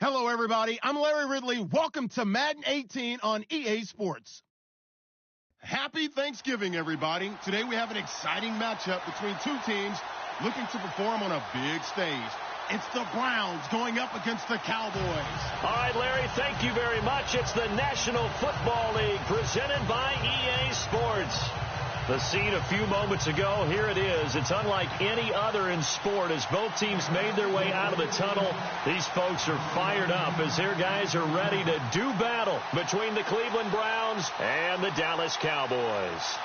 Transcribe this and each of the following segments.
Hello, everybody. I'm Larry Ridley. Welcome to Madden 18 on EA Sports. Happy Thanksgiving, everybody. Today we have an exciting matchup between two teams looking to perform on a big stage. It's the Browns going up against the Cowboys. All right, Larry, thank you very much. It's the National Football League presented by EA Sports. The scene a few moments ago, here it is. It's unlike any other in sport as both teams made their way out of the tunnel. These folks are fired up as their guys are ready to do battle between the Cleveland Browns and the Dallas Cowboys.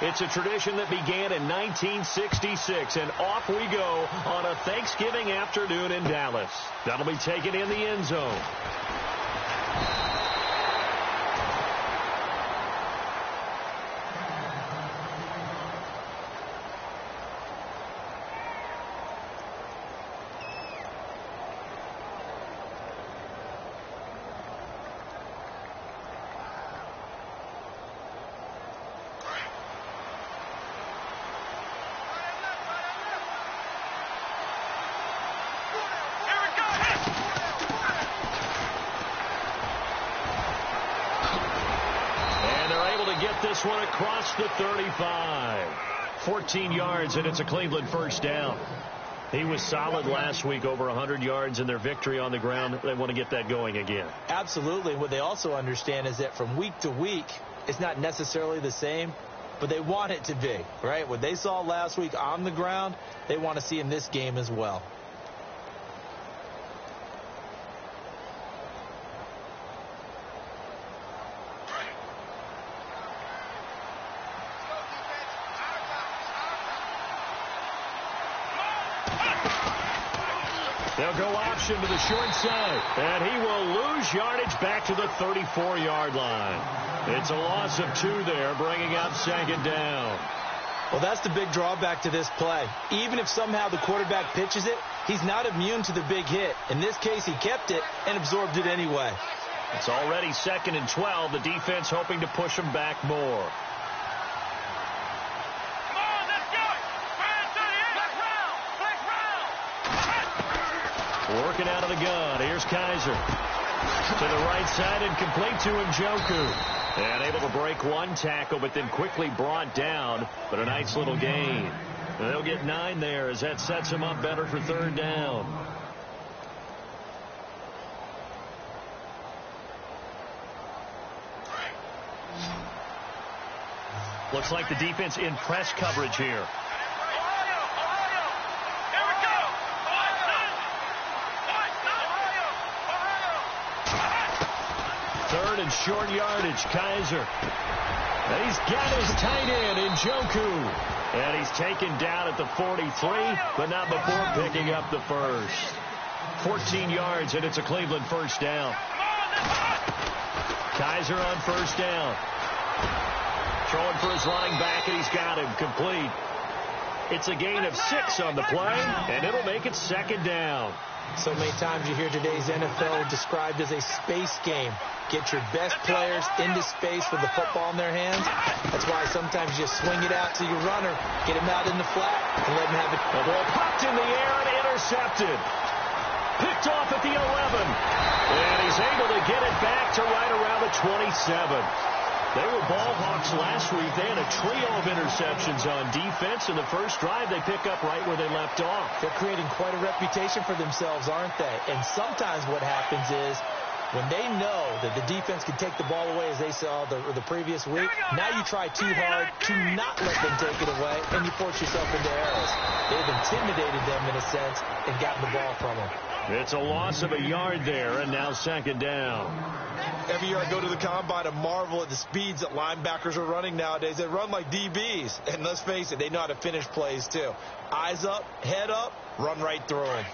It's a tradition that began in 1966, and off we go on a Thanksgiving afternoon in Dallas. That'll be taken in the end zone. Get this one across the 35. 14 yards, and it's a Cleveland first down. He was solid last week, over 100 yards in their victory on the ground. They want to get that going again. Absolutely. What they also understand is that from week to week, it's not necessarily the same, but they want it to be, right? What they saw last week on the ground, they want to see in this game as well. They'll go option to the short side, and he will lose yardage back to the 34-yard line. It's a loss of 2 there, bringing up second down. Well, that's the big drawback to this play. Even if somehow the quarterback pitches it, he's not immune to the big hit. In this case, he kept it and absorbed it anyway. It's already 2nd and 12. The defense hoping to push him back more. Working out of the gun. Here's Kaiser. To the right side and complete to Njoku. And able to break one tackle, but then quickly brought down. But a nice little gain. And they'll get 9 there as that sets them up better for third down. Looks like the defense in press coverage here. Third and short yardage, Kaiser. And he's got his tight end, Njoku. And he's taken down at the 43, but not before picking up the first. 14 yards, and it's a Cleveland first down. Kaiser on first down. Throwing for his running back, and he's got him complete. It's a gain of 6 on the play, and it'll make it second down. So many times you hear today's NFL described as a space game. Get your best players into space with the football in their hands. That's why sometimes you swing it out to your runner, get him out in the flat, and let him have it. The ball popped in the air and intercepted. Picked off at the 11. And he's able to get it back to right around the 27. They were ball hawks last week. They had a trio of interceptions on defense. In the first drive, they pick up right where they left off. They're creating quite a reputation for themselves, aren't they? And sometimes what happens is when they know that the defense can take the ball away, as they saw the previous week, now you try too hard to not let them take it away, and you force yourself into errors. They've intimidated them in a sense and gotten the ball from them. It's a loss of a yard there, and now second down. Every year I go to the combine and marvel at the speeds that linebackers are running nowadays. They run like DBs. And let's face it, they know how to finish plays too. Eyes up, head up, run right through them.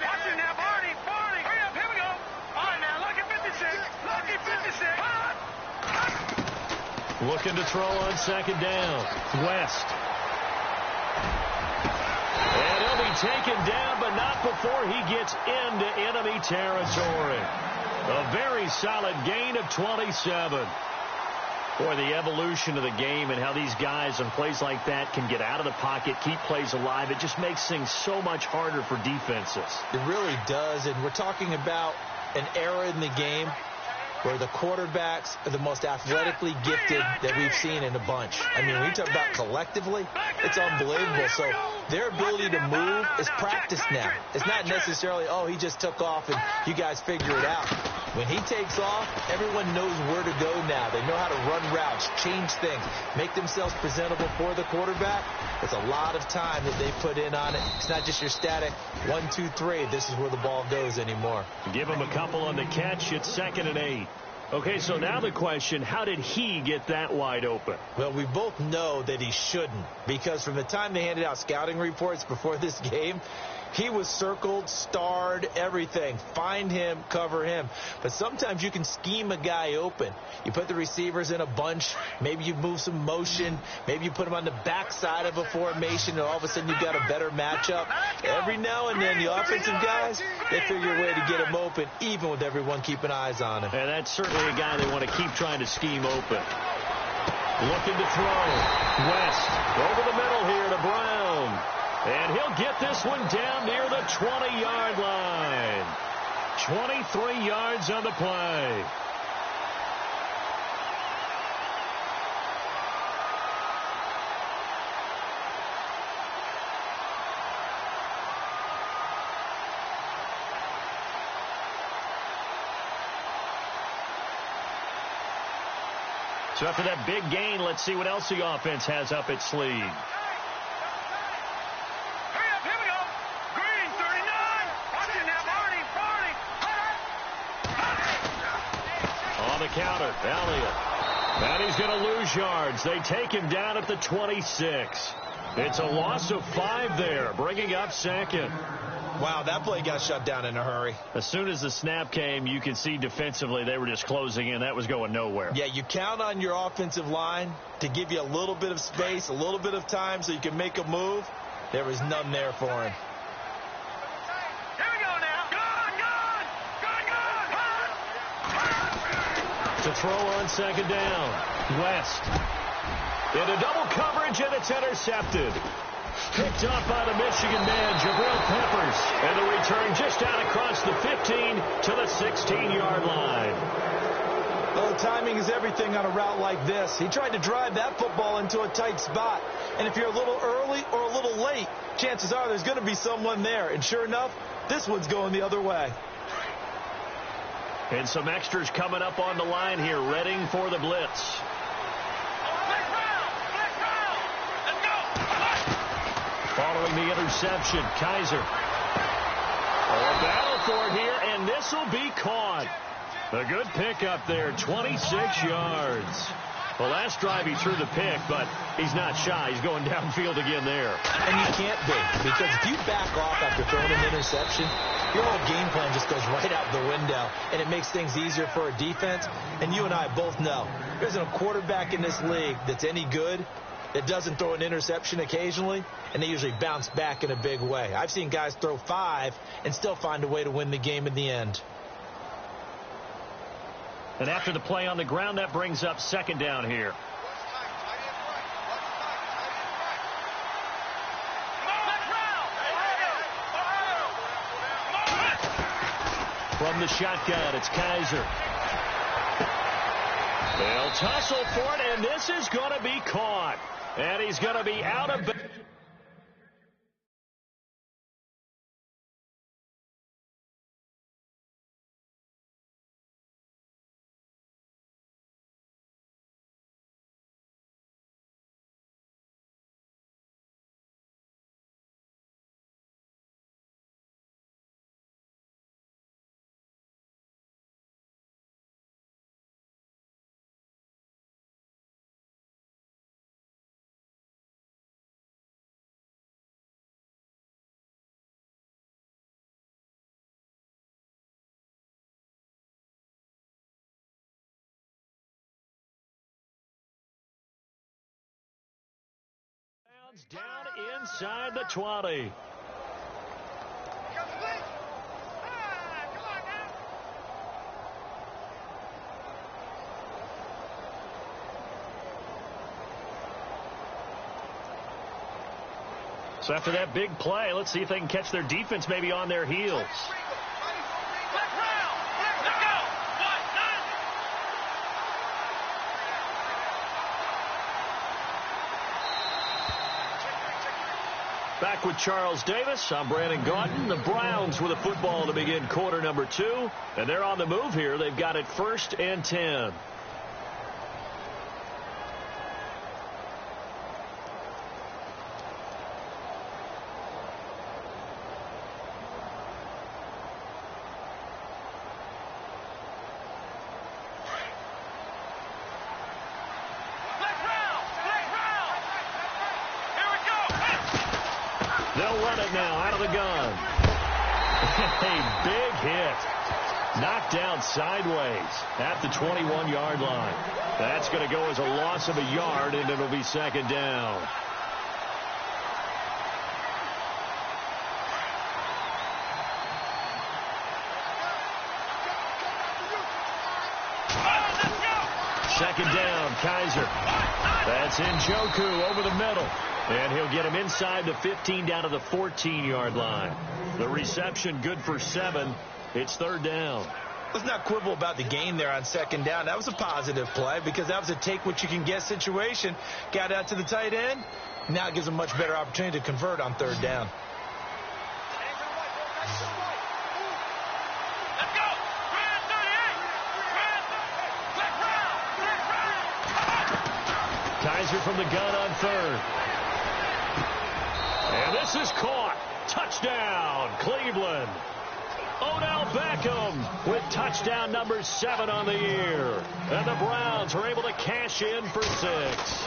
Watch it now, Barney. Hurry up, here we go. All right, now, lucky 56. Lucky 56. Looking to throw on second down. West. And he'll be taken down, but not before he gets into enemy territory. A very solid gain of 27. Boy, the evolution of the game and how these guys on plays like that can get out of the pocket, keep plays alive, it just makes things so much harder for defenses. It really does, and we're talking about an era in the game where the quarterbacks are the most athletically gifted that we've seen in a bunch. I mean, when you talk about collectively, it's unbelievable. So their ability to move is practiced now. It's not necessarily, oh, he just took off and you guys figure it out. When he takes off, everyone knows where to go now. They know how to run routes, change things, make themselves presentable for the quarterback. It's a lot of time that they put in on it. It's not just your static 1, 2, 3. This is where the ball goes anymore. Give him a couple on the catch. It's 2nd and 8. Okay, so now the question, how did he get that wide open? Well, we both know that he shouldn't, because from the time they handed out scouting reports before this game, he was circled, starred, everything. Find him, cover him. But sometimes you can scheme a guy open. You put the receivers in a bunch. Maybe you move some motion. Maybe you put him on the backside of a formation, and all of a sudden you've got a better matchup. Every now and then, the offensive guys, they figure a way to get him open, even with everyone keeping eyes on him. And that's certainly a guy they want to keep trying to scheme open. Looking to throw. West over the middle here to Brown. And he'll get this one down near the 20-yard line. 23 yards on the play. So after that big gain, let's see what else the offense has up its sleeve. Counter, Elliott. And he's going to lose yards. They take him down at the 26. It's a loss of 5 there, bringing up 2nd. Wow, that play got shut down in a hurry. As soon as the snap came, you could see defensively they were just closing in. That was going nowhere. Yeah, you count on your offensive line to give you a little bit of space, a little bit of time so you can make a move. There was none there for him. To throw on second down. West. Into double coverage, and it's intercepted. Picked off by the Michigan man, Jabril Peppers. And the return just out across the 15 to the 16-yard line. Well, timing is everything on a route like this. He tried to drive that football into a tight spot. And if you're a little early or a little late, chances are there's going to be someone there. And sure enough, this one's going the other way. And some extras coming up on the line here, readying for the blitz. Following the interception, Kaiser. A battle for it here, and this will be caught. A good pickup there, 26 yards. The last drive he threw the pick, but he's not shy. He's going downfield again there. And you can't be, because if you back off after throwing an interception, your whole game plan just goes right out the window, and it makes things easier for a defense. And you and I both know there isn't a quarterback in this league that's any good that doesn't throw an interception occasionally, and they usually bounce back in a big way. I've seen guys throw 5 and still find a way to win the game in the end. And after the play on the ground, that brings up second down here. From the shotgun, it's Kaiser. They'll tussle for it, and this is going to be caught. And he's going to be out of Browns down inside the 20. So after that big play, let's see if they can catch their defense maybe on their heels. Back with Charles Davis. I'm Brandon Gaudin. The Browns with a football to begin quarter number 2. And they're on the move here. They've got it 1st and 10. They'll run it now out of the gun. A big hit. Knocked down sideways at the 21-yard line. That's going to go as a loss of a yard, and it'll be 2nd down. Second down, Kaiser. That's Njoku over the middle. And he'll get him inside the 15 down to the 14-yard line. The reception good for 7. It's 3rd down. Let's not quibble about the gain there on 2nd down. That was a positive play because that was a take-what-you-can-get situation. Got out to the tight end. Now it gives a much better opportunity to convert on 3rd down. Kaiser from the gun on 3rd. And this is caught. Touchdown, Cleveland. Odell Beckham with touchdown number 7 on the year. And the Browns are able to cash in for 6.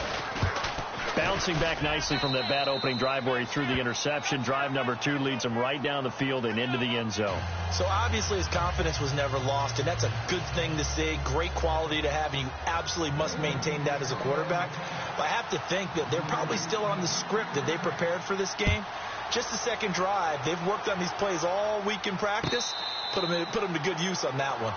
Bouncing back nicely from that bad opening drive where he threw the interception. Drive number 2 leads him right down the field and into the end zone. So obviously his confidence was never lost, and that's a good thing to see. Great quality to have, and you absolutely must maintain that as a quarterback. But I have to think that they're probably still on the script that they prepared for this game. Just the second drive. They've worked on these plays all week in practice. Put them to good use on that one.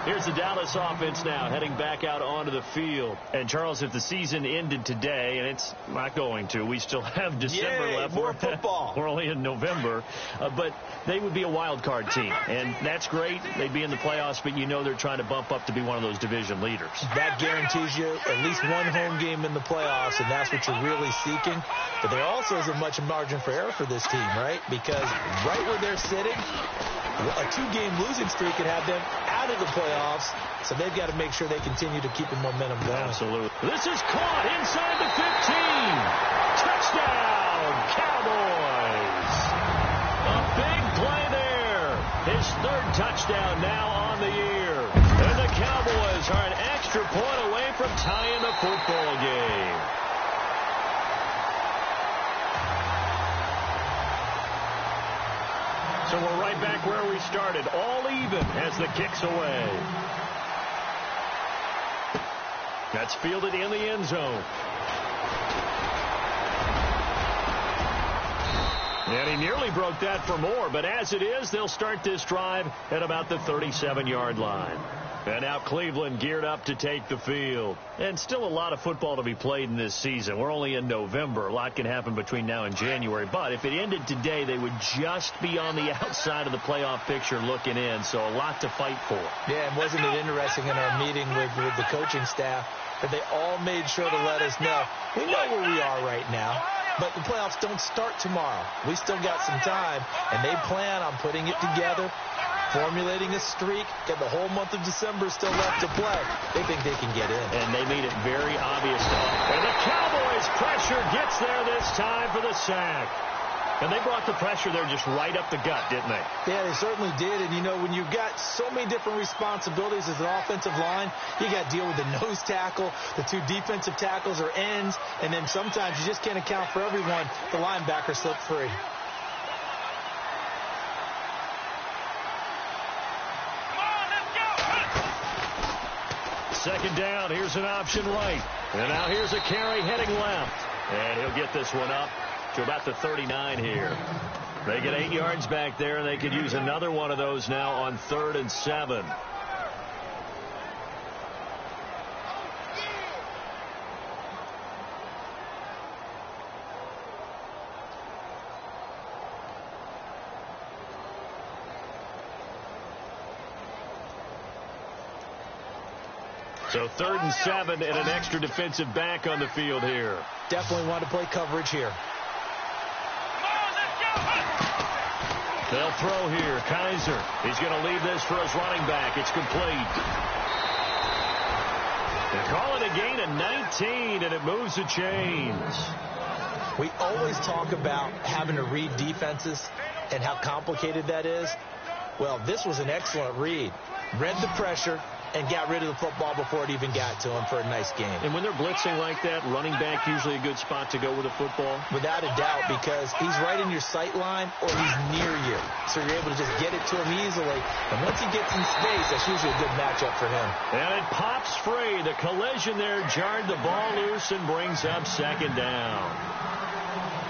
Here's the Dallas offense now heading back out onto the field. And, Charles, if the season ended today, and it's not going to, we still have December left. More football. We're only in November. But they would be a wild card team. And that's great. They'd be in the playoffs, but you know they're trying to bump up to be one of those division leaders. That guarantees you at least one home game in the playoffs, and that's what you're really seeking. But there also isn't much margin for error for this team, right? Because right where they're sitting, a 2-game losing streak could have them out of the playoffs, so they've got to make sure they continue to keep the momentum going. Absolutely. This is caught inside the 15. Touchdown, Cowboys. A big play there. His 3rd touchdown now on the year. And the Cowboys are an extra point away from tying the football game. So we're right back where we started, all even as the kick's away. That's fielded in the end zone. And he nearly broke that for more, but as it is, they'll start this drive at about the 37-yard line. And now Cleveland geared up to take the field. And still a lot of football to be played in this season. We're only in November. A lot can happen between now and January. But if it ended today, they would just be on the outside of the playoff picture looking in. So a lot to fight for. Yeah, and wasn't it interesting in our meeting with the coaching staff that they all made sure to let us know, we know where we are right now, but the playoffs don't start tomorrow. We still got some time, and they plan on putting it together, formulating a streak, and the whole month of December still left to play. They think they can get in. And they made it very obvious to us. And the Cowboys' pressure gets there this time for the sack. And they brought the pressure there just right up the gut, didn't they? Yeah, they certainly did. And, you know, when you've got so many different responsibilities as an offensive line, you got to deal with the nose tackle, the 2 defensive tackles or ends, and then sometimes you just can't account for everyone. The linebacker slipped free. second down. Here's an option right. And now here's a carry heading left. And he'll get this one up to about the 39 here. They get 8 yards back there, and they could use another one of those now on 3rd and 7. So 3rd and 7 and an extra defensive back on the field here. Definitely want to play coverage here. They'll throw here. Kaiser. He's going to leave this for his running back. It's complete. They call it a gain of 19, and it moves the chains. We always talk about having to read defenses and how complicated that is. Well, this was an excellent read. Read the pressure and got rid of the football before it even got to him for a nice game. And when they're blitzing like that, running back usually a good spot to go with the football? Without a doubt, because he's right in your sight line or he's near you. So you're able to just get it to him easily. And once he gets in space, that's usually a good matchup for him. And it pops free. The collision there jarred the ball loose and brings up second down.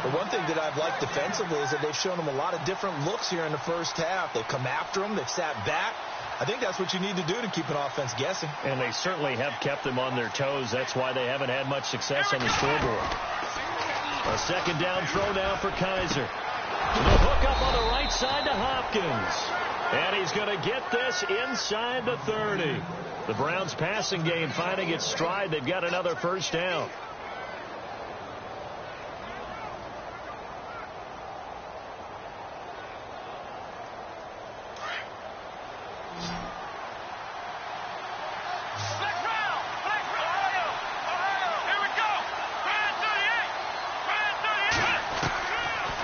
The one thing that I've liked defensively is that they've shown him a lot of different looks here in the first half. They've come after him. They've sat back. I think that's what you need to do to keep an offense guessing. And they certainly have kept them on their toes. That's why they haven't had much success on the scoreboard. A second down throw now for Kaiser. The hook up on the right side to Hopkins. And he's going to get this inside the 30. The Browns passing game finding its stride. They've got another first down.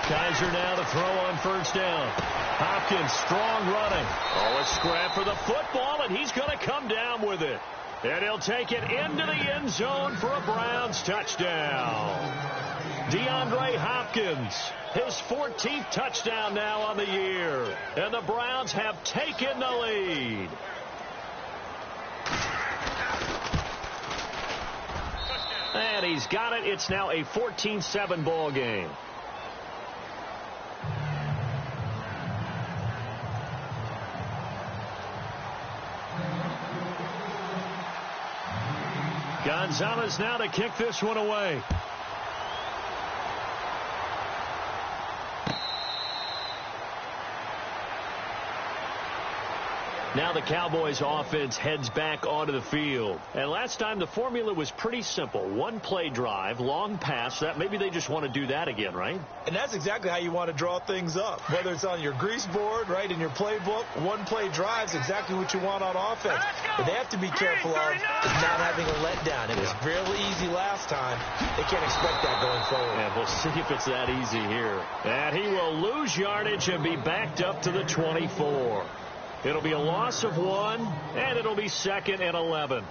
Kaiser now to throw on first down. Hopkins, strong running. Oh, a scrap for the football, and he's going to come down with it. And he'll take it into the end zone for a Browns touchdown. DeAndre Hopkins, his 14th touchdown now on the year. And the Browns have taken the lead. And he's got it. It's now a 14-7 ball game. Gonzalez now to kick this one away. Now the Cowboys offense heads back onto the field. And last time the formula was pretty simple. One play drive, long pass. That maybe they just want to do that again, right? And that's exactly how you want to draw things up. Whether it's on your grease board, right, in your playbook, one play drive is exactly what you want on offense. But they have to be careful of is not having a letdown. It was really easy last time. They can't expect that going forward. And we'll see if it's that easy here. And he will lose yardage and be backed up to the 24. It'll be a loss of 1, and it'll be 2nd and 11.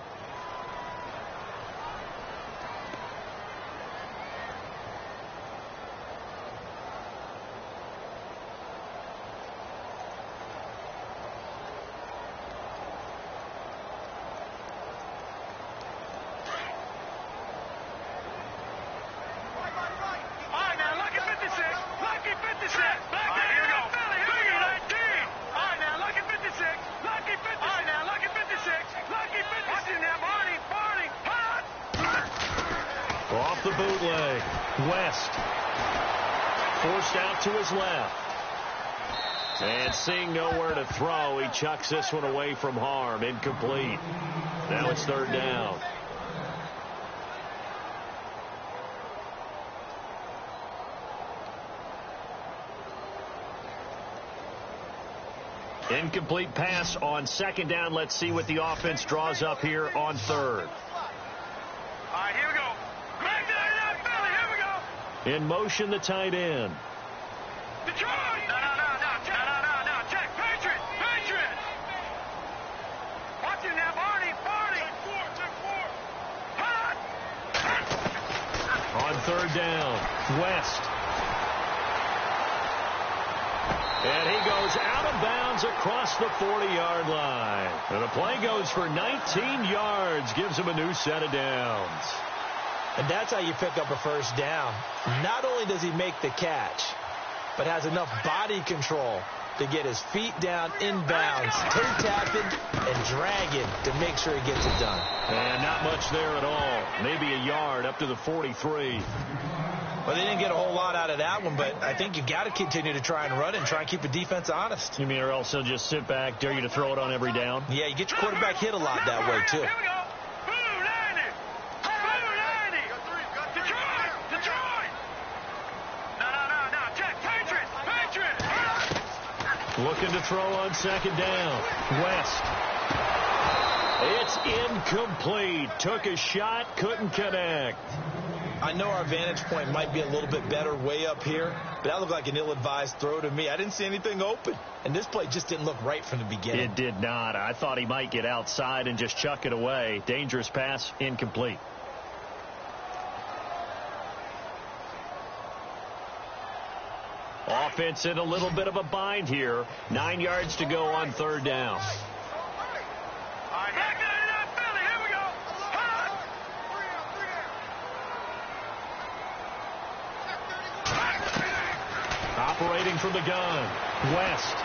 Off the bootleg. West. Forced out to his left. And seeing nowhere to throw, he chucks this one away from harm. Incomplete. Now it's 3rd down. Incomplete pass on 2nd down. Let's see what the offense draws up here on 3rd. All right, here we go. In motion, the tight end. Detroit! No. Check. Patriot! Watch it now, Barney! Check four! Hot! On 3rd down, West. And he goes out of bounds downs across the 40-yard line. And the play goes for 19 yards, gives him a new set of downs. And that's how you pick up a first down. Not only does he make the catch, but has enough body control to get his feet down inbounds, toe-tapping and dragging to make sure he gets it done. And not much there at all. Maybe a yard up to the 43. Well, they didn't get a whole lot out of that one, but I think you got to continue to try and run it and try and keep the defense honest. You mean or else they'll just sit back, dare you to throw it on every down? Yeah, you get your quarterback hit a lot that way, too. Looking to throw on second down. West. It's incomplete. Took a shot, couldn't connect. I know our vantage point might be a little bit better way up here, but that looked like an ill-advised throw to me. I didn't see anything open, and this play just didn't look right from the beginning. It did not. I thought he might get outside and just chuck it away. Dangerous pass, incomplete. Offense in a little bit of a bind here. 9 yards to go on third down. Operating from the gun, West.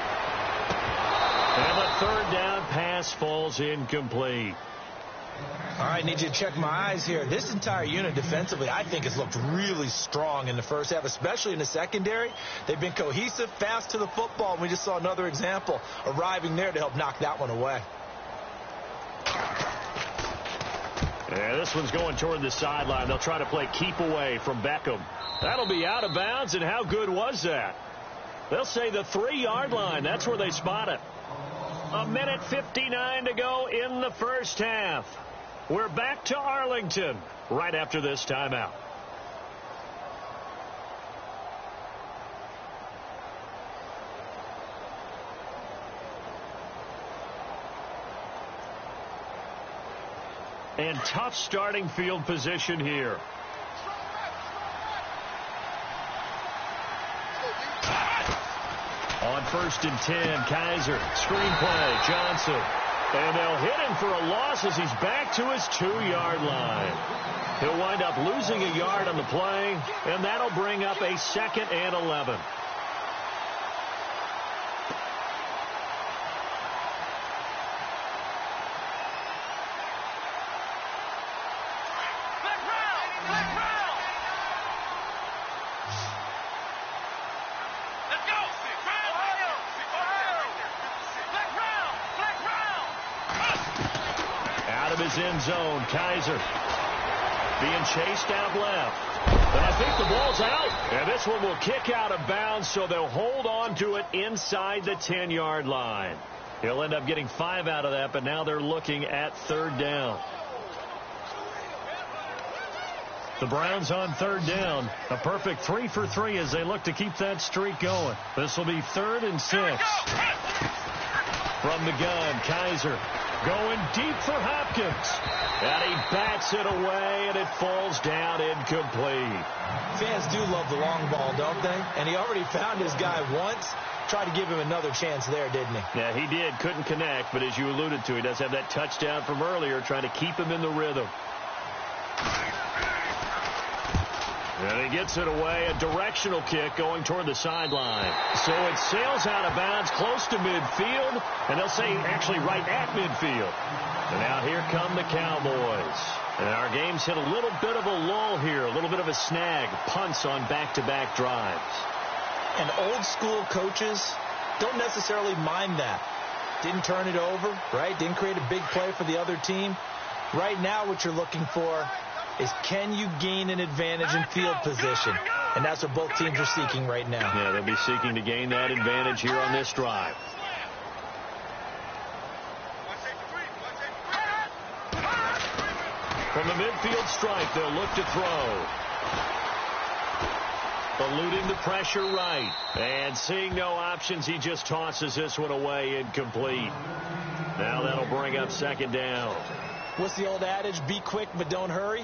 And the third down pass falls incomplete. All right, need you to check my eyes here. This entire unit defensively, I think, has looked really strong in the first half, especially in the secondary. They've been cohesive, fast to the football, and we just saw another example arriving there to help knock that one away. Yeah, this one's going toward the sideline. They'll try to play keep away from Beckham. That'll be out of bounds, and how good was that? They'll say the 3-yard line. That's where they spot it. 1:59 to go in the first half. We're back to Arlington right after this timeout. And tough starting field position here. On 1st and 10, Kaiser, screenplay, Johnson. And they'll hit him for a loss as he's back to his 2-yard line. He'll wind up losing a yard on the play, and that'll bring up a 2nd and 11. End zone, Kaiser being chased out left, and I think the ball's out, and this one will kick out of bounds, so they'll hold on to it inside the 10-yard line. He'll end up getting 5 out of that, but now they're looking at third down. The Browns on third down, a perfect 3 for 3 as they look to keep that streak going. This will be 3rd and 6. From the gun, Kaiser going deep for Hopkins. And he bats it away, and it falls down incomplete. Fans do love the long ball, don't they? And he already found his guy once. Tried to give him another chance there, didn't he? Yeah, he did. Couldn't connect, but as you alluded to, he does have that touchdown from earlier, trying to keep him in the rhythm. And he gets it away, a directional kick going toward the sideline. So it sails out of bounds close to midfield, and they'll say actually right at midfield. And now here come the Cowboys. And our game's hit a little bit of a lull here, a little bit of a snag, punts on back-to-back drives. And old school coaches don't necessarily mind that. Didn't turn it over, right? Didn't create a big play for the other team. Right now what you're looking for is can you gain an advantage in field position? And that's what both teams are seeking right now. Yeah, they'll be seeking to gain that advantage here on this drive. From the midfield stripe, they'll look to throw. Eluding the pressure right. And seeing no options, he just tosses this one away incomplete. Now that'll bring up 2nd down. What's the old adage? Be quick, but don't hurry.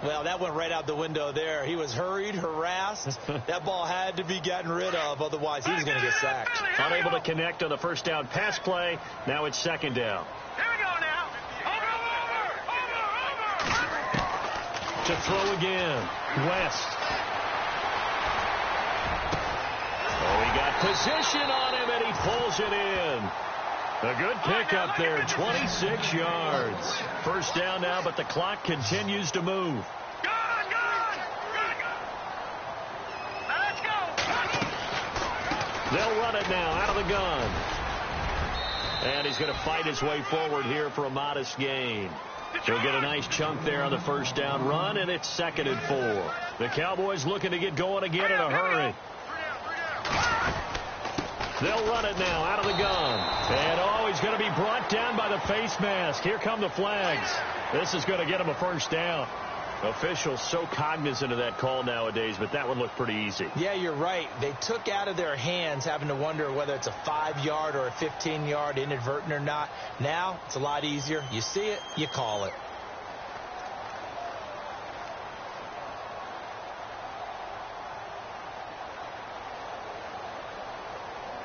Well, that went right out the window there. He was hurried, harassed. That ball had to be gotten rid of, otherwise he was going to get sacked. Unable to connect on the first down pass play. Now it's second down. Here we go now. Over. To throw again. West. Oh, he got position on him, and he pulls it in. A good pickup there, 26 yards. First down now, but the clock continues to move. Good. Let's go. They'll run it now out of the gun. And he's going to fight his way forward here for a modest gain. He'll get a nice chunk there on the first down run, and it's 2nd and 4. The Cowboys looking to get going again in a hurry. They'll run it now out of the gun. And, he's going to be brought down by the face mask. Here come the flags. This is going to get him a first down. Officials so cognizant of that call nowadays, but that one looked pretty easy. Yeah, you're right. They took out of their hands having to wonder whether it's a 5-yard or a 15-yard inadvertent or not. Now, it's a lot easier. You see it, you call it.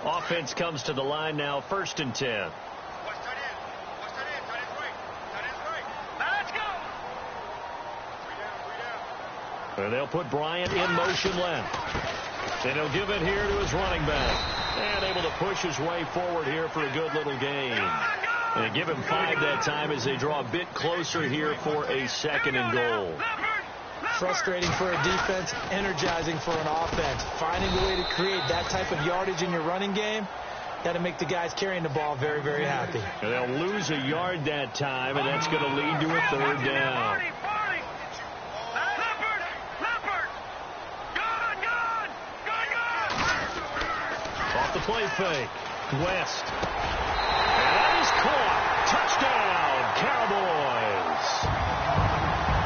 Offense comes to the line now, 1st and 10. Let's go. And they'll put Bryant in motion left. And he'll give it here to his running back. And able to push his way forward here for a good little gain. And give him 5 that time as they draw a bit closer here for a 2nd and goal. Frustrating for a defense, energizing for an offense. Finding a way to create that type of yardage in your running game, that'll make the guys carrying the ball very, very happy. And they'll lose a yard that time, and that's going to lead to a 3rd down. Off the play fake. West. And that is caught. Touchdown, Cowboys.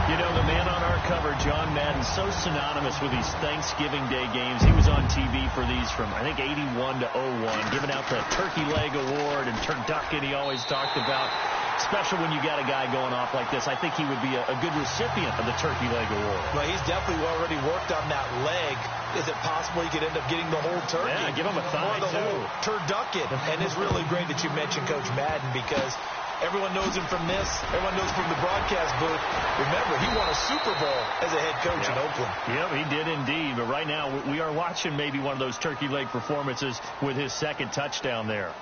You know, the man on our cover, John Madden, so synonymous with these Thanksgiving Day games. He was on TV for these from, I think, 81 to 01, giving out the Turkey Leg Award and Turducken he always talked about. Special when you got a guy going off like this. I think he would be a good recipient of the Turkey Leg Award. Well, he's definitely already worked on that leg. Is it possible he could end up getting the whole turkey? Yeah, give him a thigh, or the whole turducken. And it's really great that you mentioned Coach Madden, because everyone knows him from this. Everyone knows from the broadcast booth. Remember, he won a Super Bowl as a head coach in Oakland. Yep, he did indeed. But right now, we are watching maybe one of those turkey leg performances with his 2nd touchdown there.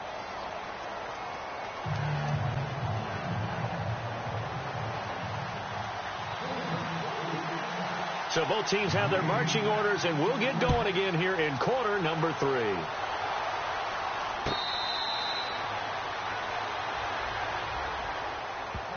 So both teams have their marching orders, and we'll get going again here in quarter number 3.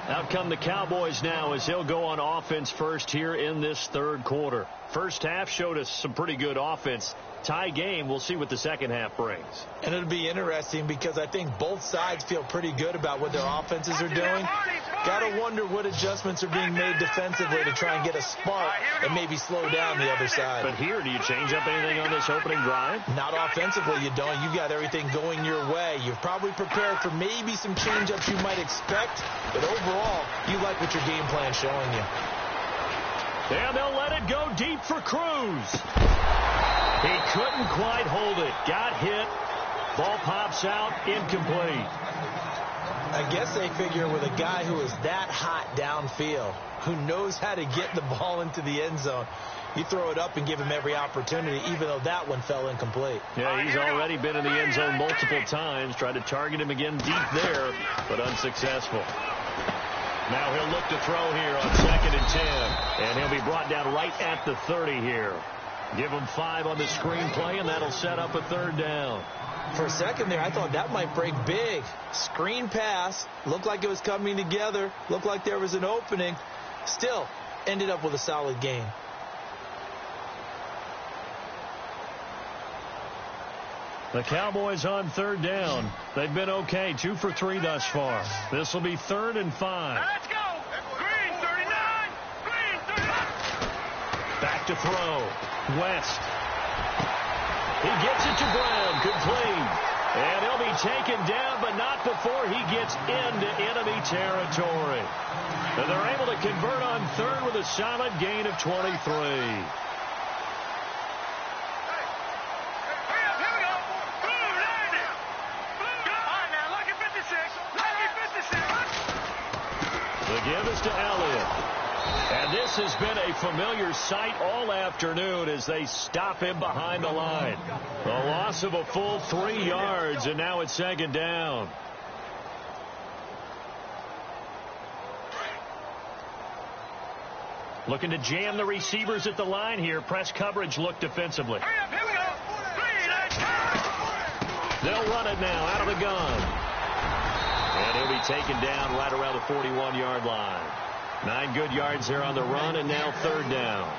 Out come the Cowboys now as they'll go on offense first here in this 3rd quarter. First half showed us some pretty good offense. Tie game. We'll see what the second half brings. And it'll be interesting because I think both sides feel pretty good about what their offenses are doing. Got to wonder what adjustments are being made defensively to try and get a spark and maybe slow down the other side. But here, do you change up anything on this opening drive? Not offensively, you don't. You've got everything going your way. You're probably prepared for maybe some change-ups you might expect, but overall, you like what your game plan's showing you. And they'll let it go deep for Cruz. He couldn't quite hold it. Got hit. Ball pops out. Incomplete. I guess they figure with a guy who is that hot downfield, who knows how to get the ball into the end zone, you throw it up and give him every opportunity, even though that one fell incomplete. Yeah, he's already been in the end zone multiple times. Tried to target him again deep there, but unsuccessful. Now he'll look to throw here on 2nd and 10. And he'll be brought down right at the 30 here. Give him 5 on the screen play, and that'll set up a 3rd down. For a second there, I thought that might break big. Screen pass. Looked like it was coming together. Looked like there was an opening. Still, ended up with a solid gain. The Cowboys on 3rd down. They've been okay. 2 for 3 thus far. This will be 3rd and 5. Let's go. Green 39. Green 39. Back to throw. West. He gets it to Brown. Complete. And he'll be taken down, but not before he gets into enemy territory. And they're able to convert on third with a solid gain of 23. The give is to Elliott. And this has been a familiar sight all afternoon as they stop him behind the line. A loss of a full 3 yards, and now it's second down. Looking to jam the receivers at the line here. Press coverage look defensively. They'll run it now out of the gun. And he'll be taken down right around the 41-yard line. 9 good yards there on the run, and now third down.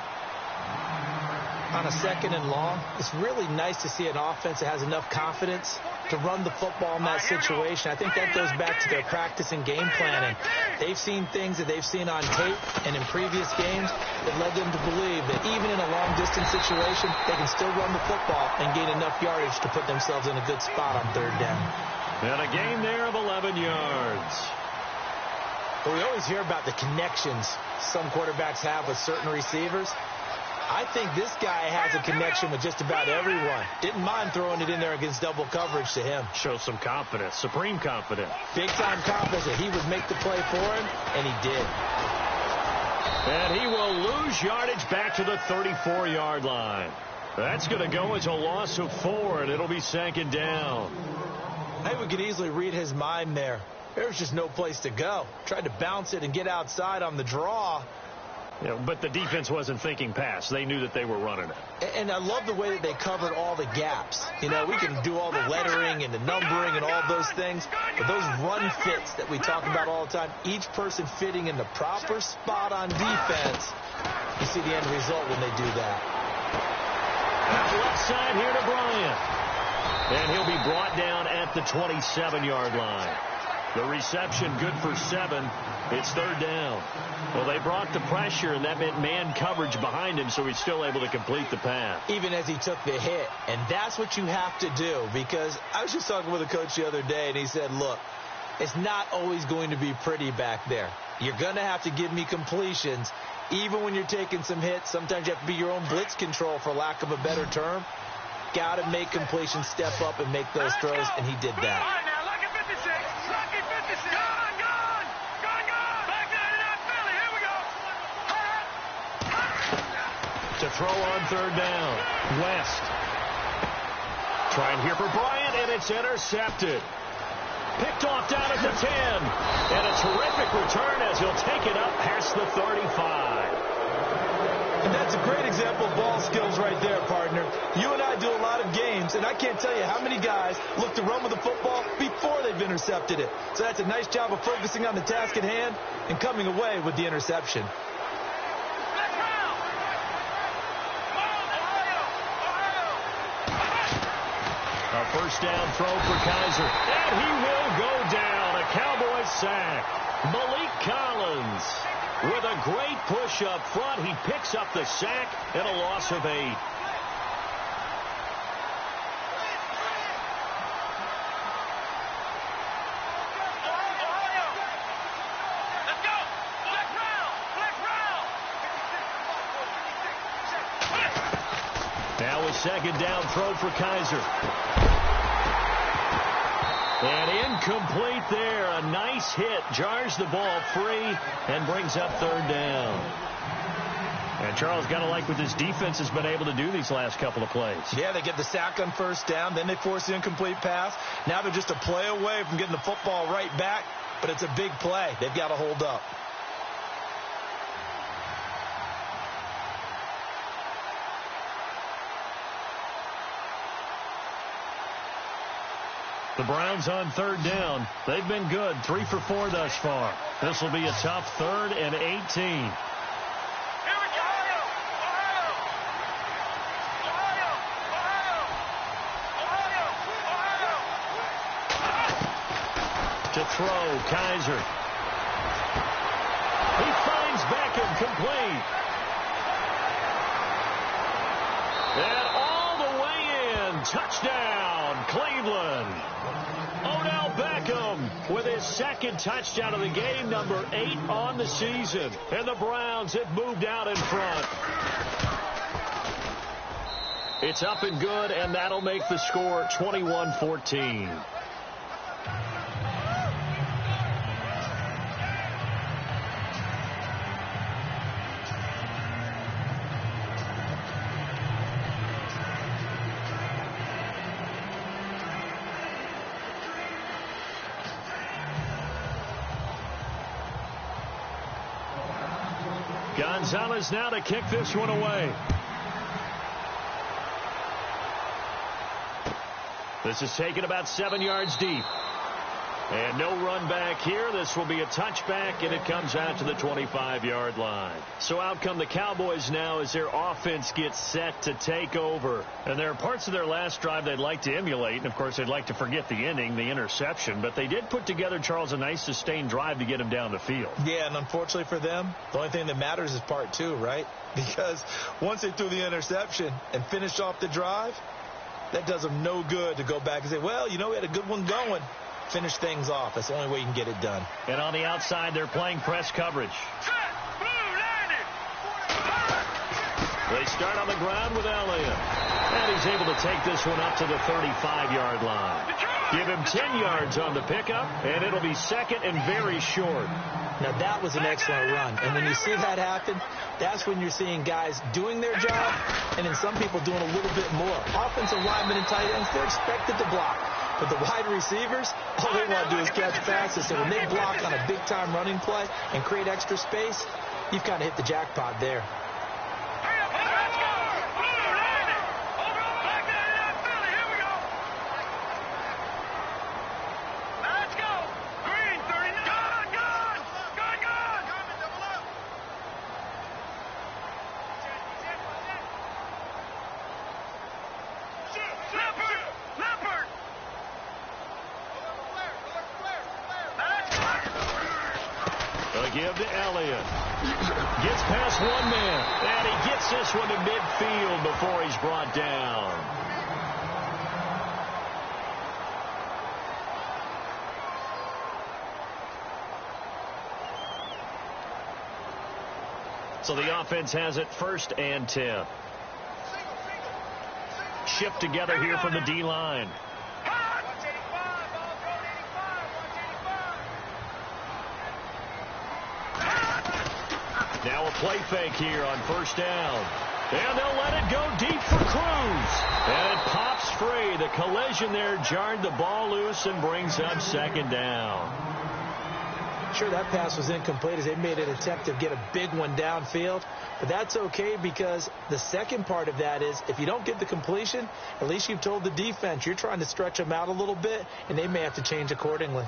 On a second and long, it's really nice to see an offense that has enough confidence to run the football in that situation. I think that goes back to their practice and game planning. They've seen things that they've seen on tape and in previous games that led them to believe that even in a long-distance situation, they can still run the football and gain enough yardage to put themselves in a good spot on third down. And a gain there of 11 yards. Well, we always hear about the connections some quarterbacks have with certain receivers. I think this guy has a connection with just about everyone. Didn't mind throwing it in there against double coverage to him. Shows some confidence, supreme confidence. Big-time confidence that he would make the play for him, and he did. And he will lose yardage back to the 34-yard line. That's going to go as a loss of 4, and it'll be second down. I think we could easily read his mind there. There was just no place to go. Tried to bounce it and get outside on the draw. Yeah, but the defense wasn't thinking pass. They knew that they were running it. And I love the way that they covered all the gaps. You know, we can do all the lettering and the numbering and all those things, but those run fits that we talk about all the time, each person fitting in the proper spot on defense, you see the end result when they do that. Left side here to Bryant. And he'll be brought down at the 27-yard line. The reception good for 7. It's third down. Well, they brought the pressure, and that meant man coverage behind him, so he's still able to complete the pass. Even as he took the hit. And that's what you have to do, because I was just talking with a coach the other day, and he said, look, it's not always going to be pretty back there. You're going to have to give me completions. Even when you're taking some hits, sometimes you have to be your own blitz control, for lack of a better term. Got to make completions, step up, and make those throws, and he did that. To throw on third down. West. Trying here for Bryant, and it's intercepted. Picked off down at the 10. And a terrific return as he'll take it up past the 35. And that's a great example of ball skills right there, partner. You and I do a lot of games, and I can't tell you how many guys look to run with the football before they've intercepted it. So that's a nice job of focusing on the task at hand and coming away with the interception. A first down throw for Kaiser. And he will go down. A Cowboys sack. Malik Collins with a great push up front. He picks up the sack and a loss of 8. Now a second down throw for Kaiser. And incomplete there. A nice hit. Jars the ball free and brings up third down. And Charles, got to like what this defense has been able to do these last couple of plays. Yeah, they get the sack on first down. Then they force the incomplete pass. Now they're just a play away from getting the football right back. But it's a big play. They've got to hold up. The Browns on third down. They've been good. 3 for 4 thus far. This will be a tough 3rd and 18. To throw, Kaiser. He finds Beckham complete. And all the way in. Touchdown, Cleveland. second touchdown of the game, number 8 on the season. And the Browns have moved out in front. It's up and good, and that'll make the score 21-14. Gonzalez now to kick this one away. This is taken about 7 yards deep. And no run back here. This will be a touchback, and it comes out to the 25-yard line. So out come the Cowboys now as their offense gets set to take over. And there are parts of their last drive they'd like to emulate. And, of course, they'd like to forget the ending, the interception. But they did put together, Charles, a nice sustained drive to get them down the field. Yeah, and unfortunately for them, the only thing that matters is part 2, right? Because once they threw the interception and finished off the drive, that does them no good to go back and say, well, you know, we had a good one going. Finish things off. That's the only way you can get it done. And on the outside, they're playing press coverage. They start on the ground with Elliott. And he's able to take this one up to the 35-yard line. Give him 10 yards on the pickup, and it'll be second and very short. Now, that was an excellent run. And when you see that happen, that's when you're seeing guys doing their job, and then some people doing a little bit more. Offensive linemen and tight ends, they're expected to block. But the wide receivers, all they want to do is catch passes. So when they block on a big-time running play and create extra space, you've kind of hit the jackpot there. Give to Elliott. Gets past one man. And he gets this one to midfield before he's brought down. So the offense has it 1st and 10. Shipped together here from the D-line. Now a play fake here on 1st down. And they'll let it go deep for Cruz. And it pops free. The collision there jarred the ball loose and brings up 2nd down. Sure, that pass was incomplete as they made an attempt to get a big one downfield. But that's okay because the second part of that is if you don't get the completion, at least you've told the defense you're trying to stretch them out a little bit, and they may have to change accordingly.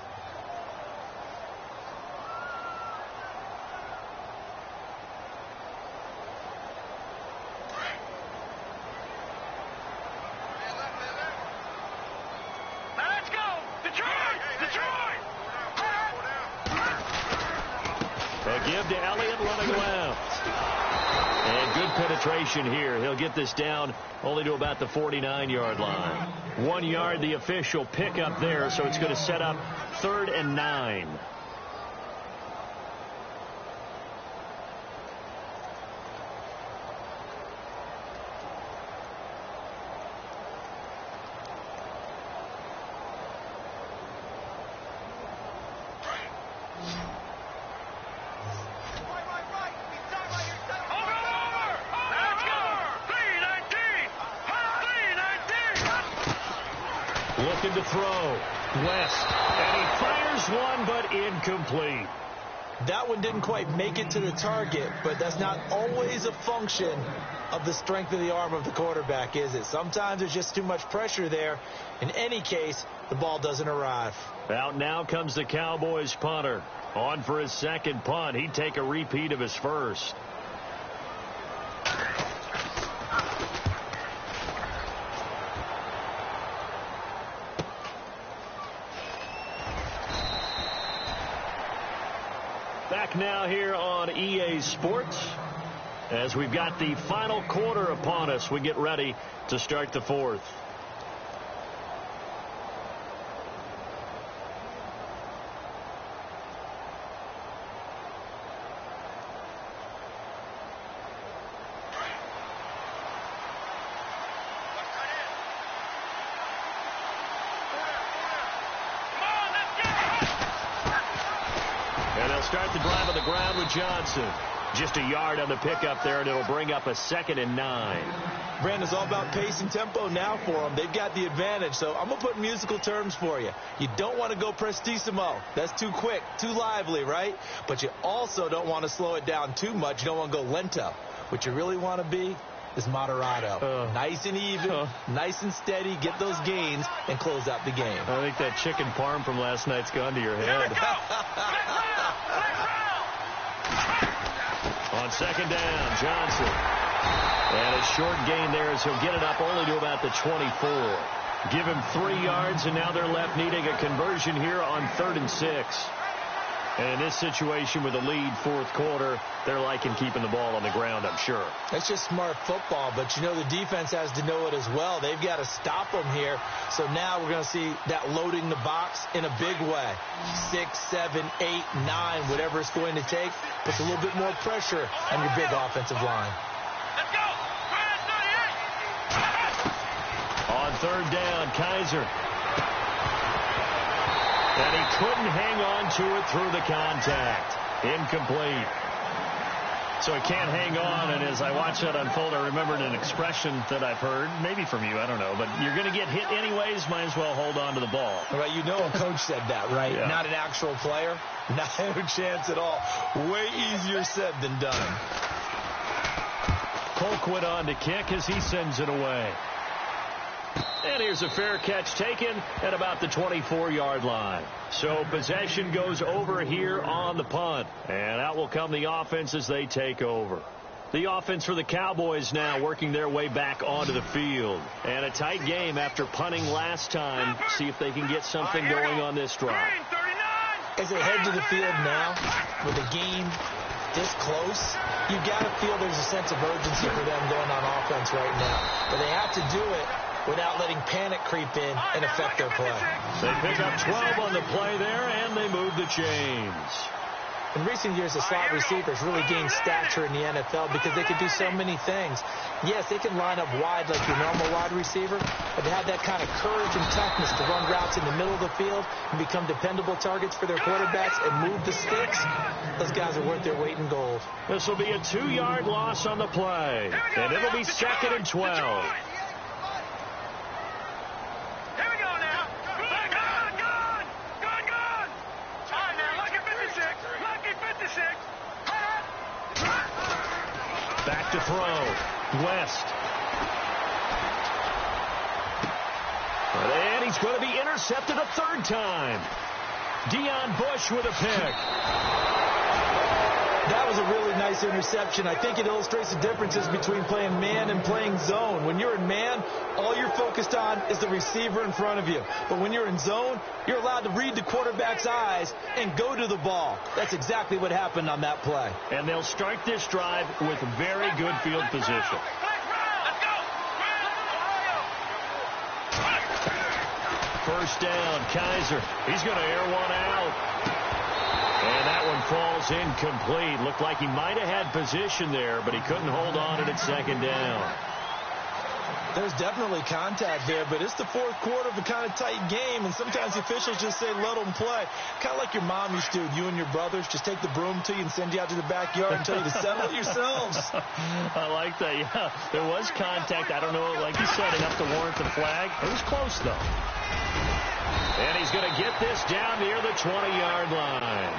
Give to Elliott running left. And good penetration here. He'll get this down only to about the 49-yard line. 1 yard, the official pickup there, so it's going to set up 3rd and 9. Looking to throw. West. And he fires one, but incomplete. That one didn't quite make it to the target, but that's not always a function of the strength of the arm of the quarterback, is it? Sometimes there's just too much pressure there. In any case, the ball doesn't arrive. Out now comes the Cowboys punter. On for his 2nd punt. He'd take a repeat of his 1st. Back now here on EA Sports as we've got the final quarter upon us. We get ready to start the 4th. They'll start the drive on the ground with Johnson. Just a yard on the pickup there, and it'll bring up a 2nd and 9. Brandon, it's all about pace and tempo now for them. They've got the advantage, so I'm going to put musical terms for you. You don't want to go prestissimo. That's too quick, too lively, right? But you also don't want to slow it down too much. You don't want to go lento. What you really want to be is moderato. Nice and even, nice and steady, get those gains, and close out the game. I think that chicken parm from last night's gone to your head. On 2nd down, Johnson. And a short gain there as he'll get it up only to about the 24. Give him 3 yards, and now they're left needing a conversion here on 3rd and 6. And in this situation with a lead 4th quarter, they're liking keeping the ball on the ground, I'm sure. That's just smart football, but you know the defense has to know it as well. They've got to stop them here. So now we're going to see that loading the box in a big way. 6, 7, 8, 9, whatever it's going to take, puts a little bit more pressure on your big offensive line. Let's go. 38. On 3rd down, Kaiser. And he couldn't hang on to it through the contact. Incomplete. So he can't hang on, and as I watch that unfold, I remembered an expression that I've heard, maybe from you, I don't know, but you're going to get hit anyways, might as well hold on to the ball. Right, you know a coach said that, right? Yeah. Not an actual player. Not a chance at all. Way easier said than done. Colquitt on to kick as he sends it away. And here's a fair catch taken at about the 24-yard line. So possession goes over here on the punt. And out will come the offense as they take over. The offense for the Cowboys now working their way back onto the field. And a tight game after punting last time. See if they can get something going on this drive. As they head to the field now, with the game this close, you've got to feel there's a sense of urgency for them going on offense right now. But they have to do it without letting panic creep in and affect their play. They pick up 12 on the play there, and they move the chains. In recent years, the slot receivers really gained stature in the NFL because they can do so many things. Yes, they can line up wide like your normal wide receiver, but they have that kind of courage and toughness to run routes in the middle of the field and become dependable targets for their quarterbacks and move the sticks. Those guys are worth their weight in gold. This will be a 2-yard loss on the play, and it'll be 2nd and 12. Back to throw. West. And he's going to be intercepted a 3rd time. Deion Bush with a pick. That was a really nice interception. I think it illustrates the differences between playing man and playing zone. When you're in man, all you're focused on is the receiver in front of you. But when you're in zone, you're allowed to read the quarterback's eyes and go to the ball. That's exactly what happened on that play. And they'll start this drive with very good field position. First down, Kaiser. He's going to air one out. And that one falls incomplete. Looked like he might have had position there, but he couldn't hold on to it at 2nd down. There's definitely contact there, but it's the 4th quarter of a kind of tight game, and sometimes the officials just say let them play. Kind of like your mom used to, you and your brothers, just take the broom to you and send you out to the backyard and tell you to settle it yourselves. I like that, yeah. There was contact. I don't know, like you said, enough to warrant the flag. It was close, though. And he's going to get this down near the 20-yard line.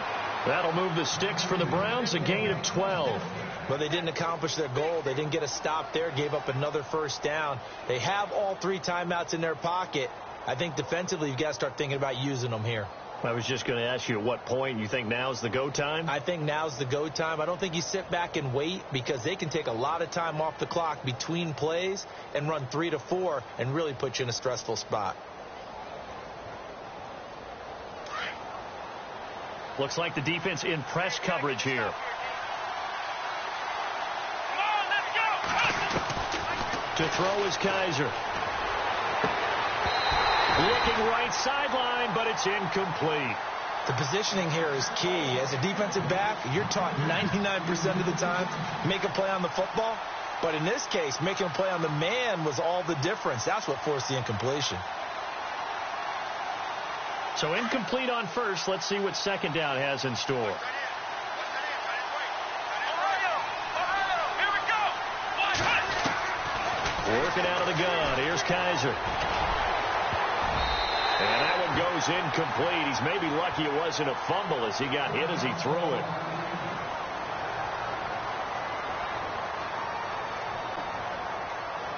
That'll move the sticks for the Browns, a gain of 12. But they didn't accomplish their goal. They didn't get a stop there, gave up another 1st down. They have all 3 timeouts in their pocket. I think defensively you've got to start thinking about using them here. I was just going to ask you at what point you think now's the go time? I think now's the go time. I don't think you sit back and wait because they can take a lot of time off the clock between plays and run 3 to 4 and really put you in a stressful spot. Looks like the defense in press coverage here. To throw is Kaiser. Looking right sideline, but it's incomplete. The positioning here is key. As a defensive back, you're taught 99% of the time, make a play on the football. But in this case, making a play on the man was all the difference. That's what forced the incompletion. So incomplete on first. Let's see what 2nd down has in store. working out of the gun. Here's Kaiser. And that one goes incomplete. He's maybe lucky it wasn't a fumble as he got hit as he threw it.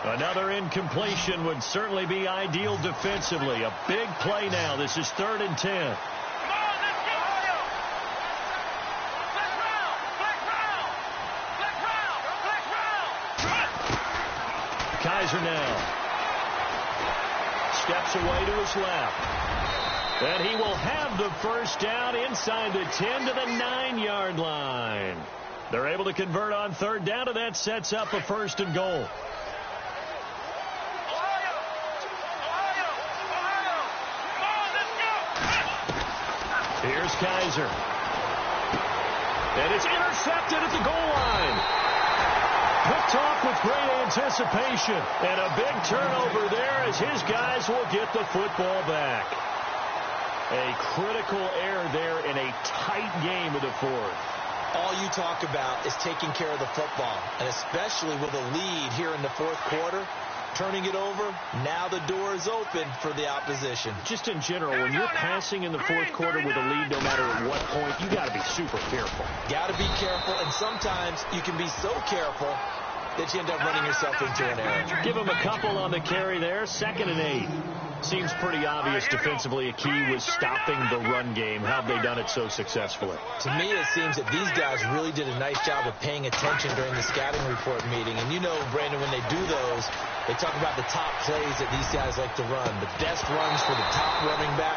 Another incompletion would certainly be ideal defensively. A big play now. This is 3rd and 10. Kaiser now steps away to his left. And he will have the first down inside the 10 to the 9-yard line. They're able to convert on 3rd down, and that sets up a 1st and goal. Here's Kaiser. And it's intercepted at the goal line. Picked off with great anticipation. And a big turnover there as his guys will get the football back. A critical error there in a tight game of the 4th. All you talk about is taking care of the football, and especially with a lead here in the 4th quarter. Turning it over, now the door is open for the opposition. Just in general, when you're passing in the 4th quarter with a lead, no matter at what point, you got to be super careful. Got to be careful, and sometimes you can be so careful that you end up running yourself into an error. Give him a couple on the carry there, 2nd and 8. Seems pretty obvious defensively a key was stopping the run game. How have they done it so successfully? To me, it seems that these guys really did a nice job of paying attention during the scouting report meeting. And you know, Brandon, when they do those, they talk about the top plays that these guys like to run. The best runs for the top running back.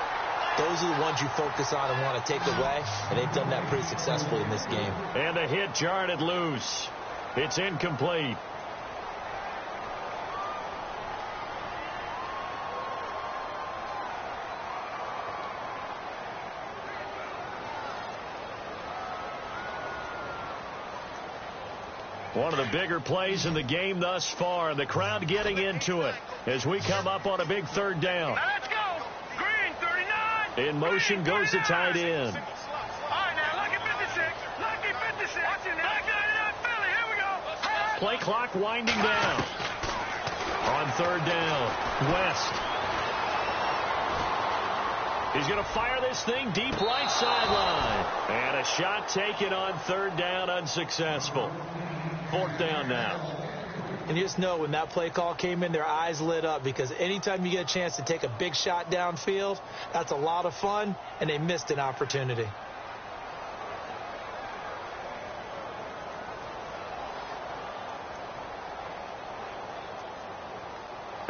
Those are the ones you focus on and want to take away. And they've done that pretty successfully in this game. And a hit jarred it loose. It's incomplete. One of the bigger plays in the game thus far. The crowd getting into it as we come up on a big 3rd down. Now let's go. Green, 39. In motion goes the tight end. All right, now, lucky 56. Lucky 56. Watch it now. Lucky 99 Philly. Here we go. Play clock winding down. On 3rd down, West. He's going to fire this thing deep right sideline. And a shot taken on 3rd down, unsuccessful. 4th down now. And you just know when that play call came in, their eyes lit up, because anytime you get a chance to take a big shot downfield, that's a lot of fun, and they missed an opportunity.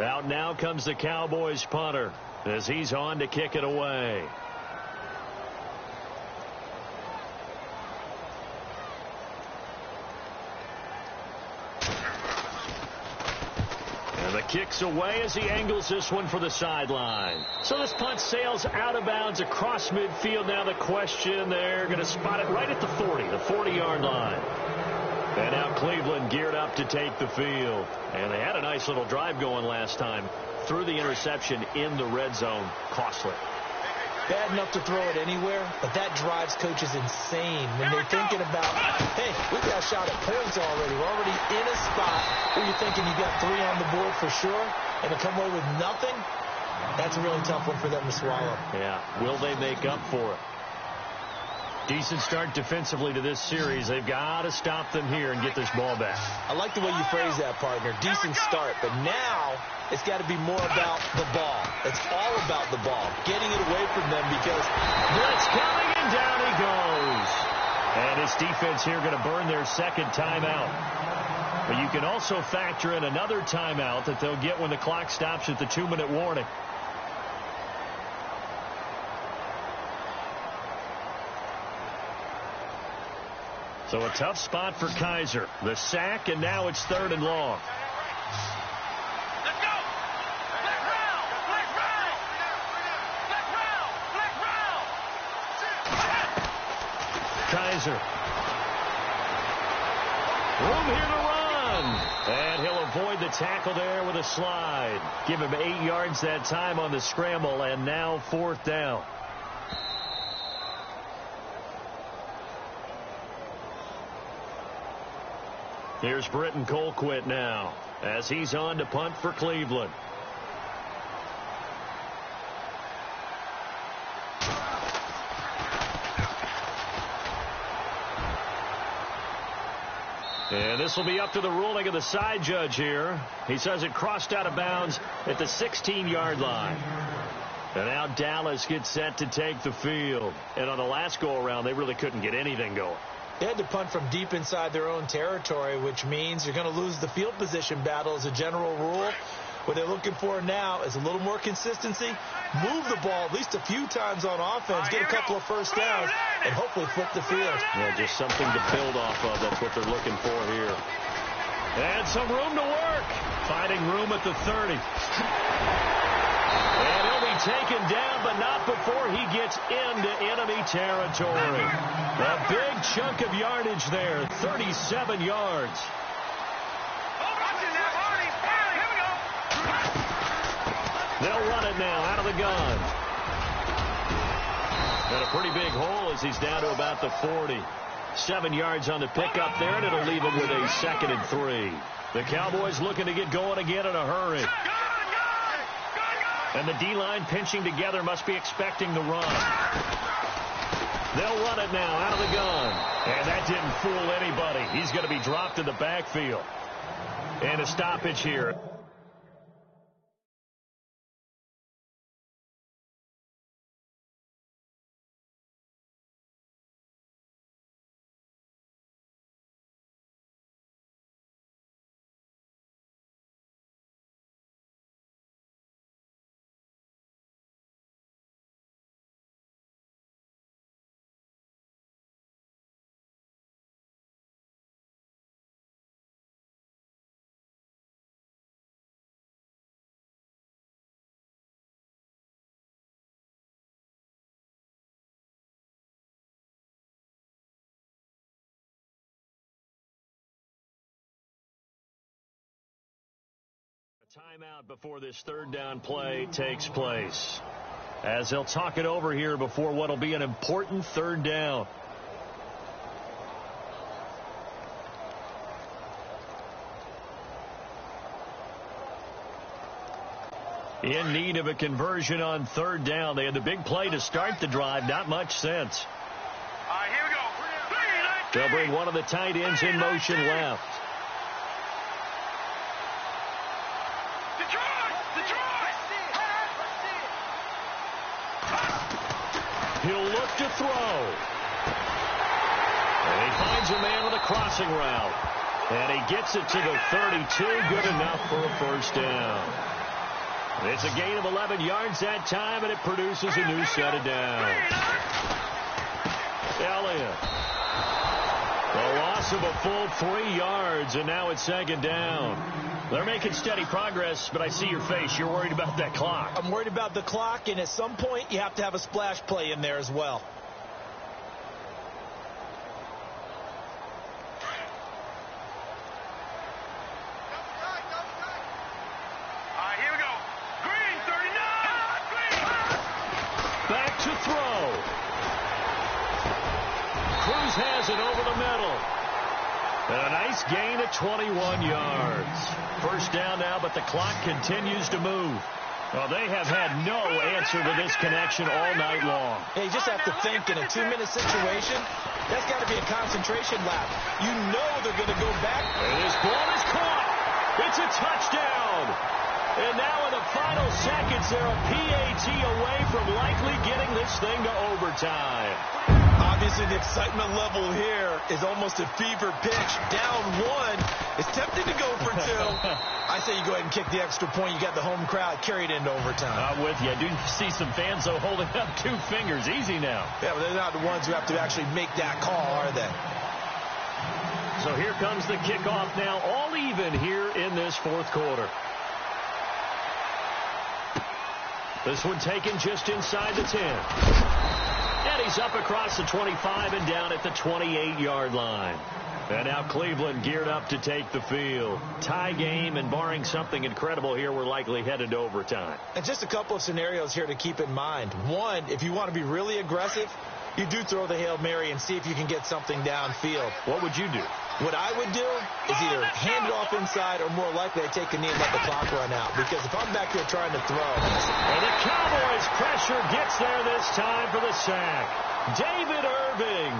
Out now comes the Cowboys punter as he's on to kick it away. And the kick's away as he angles this one for the sideline. So this punt sails out of bounds across midfield. Now the question, they're going to spot it right at the 40, the 40-yard line. And now Cleveland geared up to take the field. And they had a nice little drive going last time. Threw the interception in the red zone. Costly. Bad enough to throw it anywhere, but that drives coaches insane when they're thinking about, hey, we got a shot at points already. We're already in a spot where you're thinking you got 3 on the board for sure, and to come away with nothing, that's a really tough one for them to swallow. Yeah. Will they make up for it? Decent start defensively to this series. They've got to stop them here and get this ball back. I like the way you phrase that, partner. Decent start, but now it's got to be more about the ball. It's all about the ball, getting it away from them, because blitz coming, and down he goes. And this defense here going to burn their 2nd timeout. But you can also factor in another timeout that they'll get when the clock stops at the 2-minute warning. So a tough spot for Kaiser. The sack, and now it's 3rd and long. Let's go. Black round. Black round. Black round. Black round. Kaiser. Room here to run. And he'll avoid the tackle there with a slide. Give him 8 yards that time on the scramble, and now 4th down. Here's Britton Colquitt now as he's on to punt for Cleveland. And this will be up to the ruling of the side judge here. He says it crossed out of bounds at the 16-yard line. And now Dallas gets set to take the field. And on the last go-around, they really couldn't get anything going. They had to punt from deep inside their own territory, which means you're going to lose the field position battle as a general rule. What they're looking for now is a little more consistency, move the ball at least a few times on offense, get a couple of first downs, and hopefully flip the field. Yeah, just something to build off of. That's what they're looking for here. And some room to work. Finding room at the 30. And he'll be taken down, but not before he gets into enemy territory. A big chunk of yardage there, 37 yards. They'll run it now out of the gun. And a pretty big hole as he's down to about the 40. 7 yards on the pickup there, and it'll leave him with a 2nd and 3. The Cowboys looking to get going again in a hurry. And the D-line pinching together, must be expecting the run. They'll run it now out of the gun. And that didn't fool anybody. He's going to be dropped in the backfield. And a stoppage here. Timeout before this 3rd down play takes place, as they'll talk it over here before what will be an important 3rd down. In need of a conversion on 3rd down. They had the big play to start the drive. Not much sense. All right, here we go. They'll bring one of the tight ends in motion left. He'll look to throw. And he finds a man with a crossing route. And he gets it to the 32. Good enough for a 1st down. It's a gain of 11 yards that time, and it produces a new set of downs. Elliott. The loss of a full 3 yards, and now it's 2nd down. They're making steady progress, but I see your face. You're worried about that clock. I'm worried about the clock, and at some point you have to have a splash play in there as well. All right, here we go. Green, 39. Green. Back to throw. Cruz has it over the middle. And a nice gain of 21 yards. 1st down now, but the clock continues to move. Well, they have had no answer to this connection all night long. Yeah, you just have to think in a 2-minute situation, that's got to be a concentration lap. You know they're going to go back. And this ball is caught. It's a touchdown. And now in the final seconds, they're a PAT away from likely getting this thing to overtime. Obviously, the excitement level here is almost a fever pitch. Down 1. It's tempting to go for 2. I say you go ahead and kick the extra point. You got the home crowd carried into overtime. I'm with you. I do see some fans, though, holding up 2 fingers. Easy now. Yeah, but they're not the ones who have to actually make that call, are they? So here comes the kickoff now, all even here in this 4th quarter. This one taken just inside the 10. And he's up across the 25 and down at the 28-yard line. And now Cleveland geared up to take the field. Tie game, and barring something incredible here, we're likely headed to overtime. And just a couple of scenarios here to keep in mind. One, if you want to be really aggressive, You do throw the Hail Mary and see if you can get something downfield. What would you do? What I would do is either hand it off inside or more likely I take a knee and let the clock run out. Because if I'm back here trying to throw. And the Cowboys pressure gets there this time for the sack. David Irving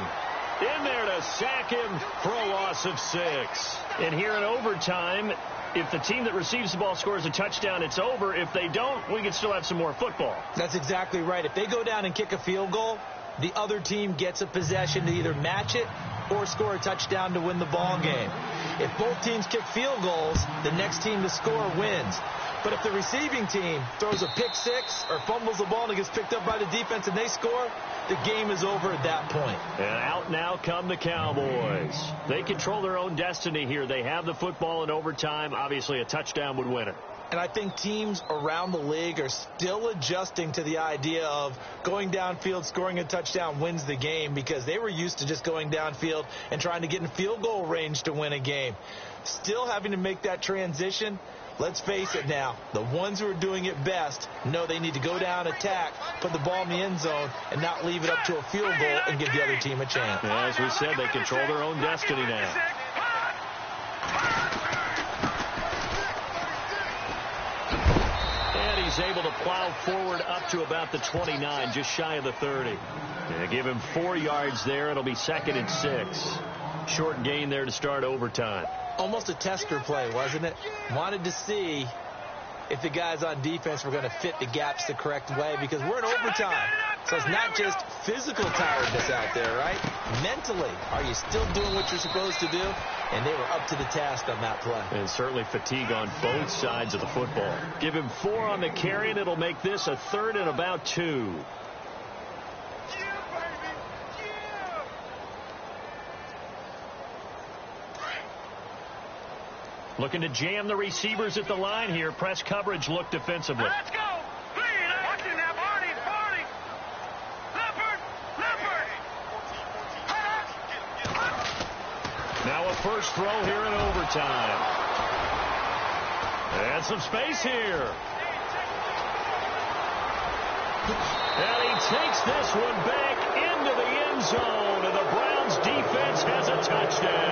in there to sack him for a loss of 6. And here in overtime, if the team that receives the ball scores a touchdown, it's over. If they don't, we can still have some more football. That's exactly right. If they go down and kick a field goal, the other team gets a possession to either match it or score a touchdown to win the ball game. If both teams kick field goals, the next team to score wins. But if the receiving team throws a pick six or fumbles the ball and it gets picked up by the defense and they score, the game is over at that point. And out now come the Cowboys. They control their own destiny here. They have the football in overtime. Obviously, a touchdown would win it. And I think teams around the league are still adjusting to the idea of going downfield, scoring a touchdown wins the game, because they were used to just going downfield and trying to get in field goal range to win a game. Still having to make that transition. Let's face it now, the ones who are doing it best know they need to go down, attack, put the ball in the end zone, and not leave it up to a field goal and give the other team a chance. Yeah, as we said, they control their own destiny now. And he's able to plow forward up to about the 29, just shy of the 30. And give him 4 yards there. It'll be 2nd and 6. Short gain there to start overtime. Almost a tester play, wasn't it? Wanted to see if the guys on defense were going to fit the gaps the correct way, because we're in overtime. So it's not just physical tiredness out there, right? Mentally, are you still doing what you're supposed to do? And they were up to the task on that play. And certainly fatigue on both sides of the football. Give him 4 on the carry, and it'll make this a 3rd and about 2. Looking to jam the receivers at the line here. Press coverage look defensively. Let's go. Watching that, Barney. Leopard. Now a first throw here in overtime. And some space here. And he takes this one back into the end zone. And the Browns defense has a touchdown.